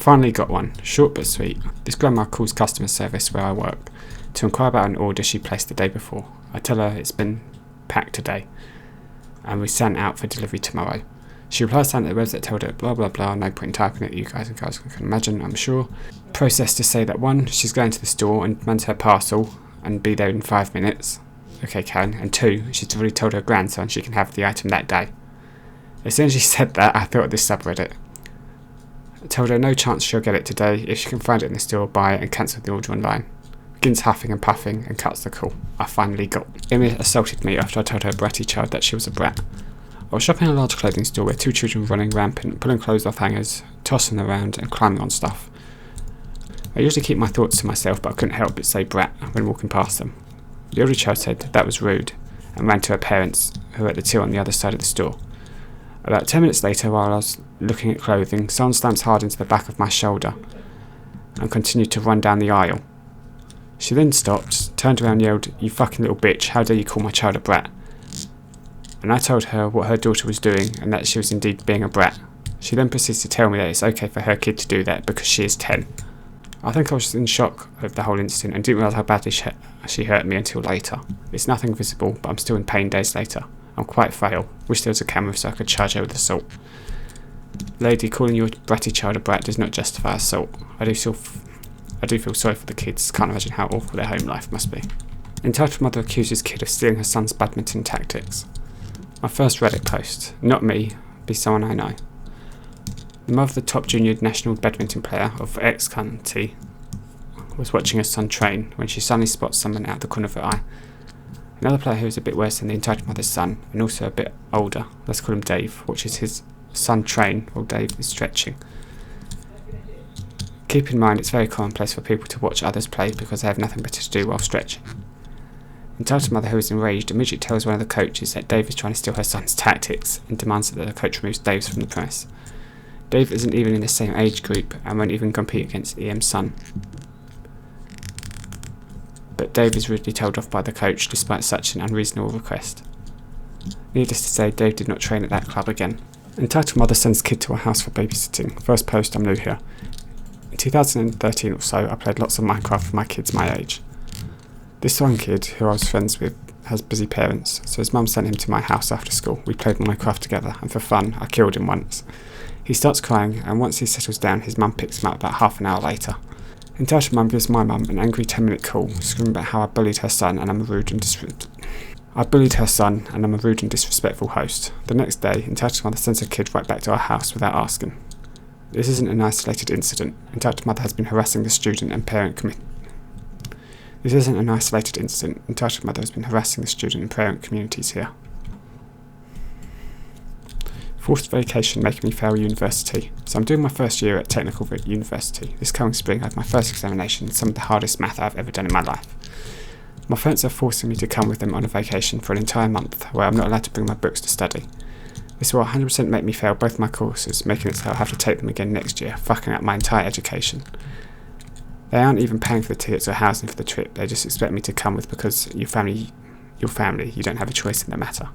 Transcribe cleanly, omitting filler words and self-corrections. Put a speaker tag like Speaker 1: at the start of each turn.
Speaker 1: Finally got one, short but sweet. This grandma calls customer service where I work to inquire about an order she placed the day before. I tell her it's been packed today and we sent out for delivery tomorrow. She replies down at the website, told her blah blah blah, no point in typing it, you guys and girls can imagine, I'm sure. Process to say that 1, she's going to the store and demands her parcel and be there in 5 minutes. Okay, Karen. And 2, she's already told her grandson she can have the item that day. As soon as she said that, I thought of this subreddit. I told her no chance she'll get it today. If she can find it in the store, buy it and cancel the order online. Begins huffing and puffing and cuts the call. I finally got. Emma assaulted me after I told her bratty child that she was a brat. I was shopping in a large clothing store where 2 children were running rampant, pulling clothes off hangers, tossing around and climbing on stuff. I usually keep my thoughts to myself, but I couldn't help but say brat when walking past them. The older child said that was rude and ran to her parents, who were at the till on the other side of the store. About 10 minutes later, while I was looking at clothing, someone slams hard into the back of my shoulder and continued to run down the aisle. She then stopped, turned around and yelled, "You fucking little bitch, how dare you call my child a brat?" And I told her what her daughter was doing and that she was indeed being a brat. She then proceeds to tell me that it's okay for her kid to do that because she is 10. I think I was in shock of the whole incident and didn't realise how badly she hurt me until later. It's nothing visible, but I'm still in pain days later. I'm quite frail. Wish there was a camera so I could charge her with assault. Lady, calling your bratty child a brat does not justify assault. I do feel sorry for the kids. Can't imagine how awful their home life must be. Entitled mother accuses kid of stealing her son's badminton tactics. My first Reddit post. Not me, be someone I know. The mother of the top junior national badminton player of X county was watching her son train when she suddenly spots someone out the corner of her eye. Another player who is a bit worse than the entitled mother's son, and also a bit older, let's call him Dave, watches his son train while Dave is stretching. Keep in mind it's very commonplace for people to watch others play because they have nothing better to do while stretching. Entitled mother, who is enraged, immediately tells one of the coaches that Dave is trying to steal her son's tactics and demands that the coach removes Dave's from the premise. Dave isn't even in the same age group and won't even compete against EM's son. But Dave is rudely told off by the coach despite such an unreasonable request. Needless to say, Dave did not train at that club again. Entitled mother sends kid to a house for babysitting. First post, I'm new here. In 2013 or so, I played lots of Minecraft with my kids my age. This one kid, who I was friends with, has busy parents, so his mum sent him to my house after school. We played Minecraft together, and for fun, I killed him once. He starts crying, and once he settles down, his mum picks him up about half an hour later. Entitled mum gives my mum an angry 10-minute call, screaming about how I bullied her son and I'm a rude and disrespectful host. The next day, entitled mother sends her kid right back to our house without asking. This isn't an isolated incident. Entitled mother has been harassing the student and parent communities here. Forced vacation making me fail university. So I'm doing my first year at technical university. This coming spring I have my first examination, some of the hardest math I've ever done in my life. My friends are forcing me to come with them on a vacation for an entire month where I'm not allowed to bring my books to study. This will 100% make me fail both my courses, making it so I'll have to take them again next year, fucking up my entire education. They aren't even paying for the tickets or housing for the trip, they just expect me to come with because your family, you don't have a choice in the matter.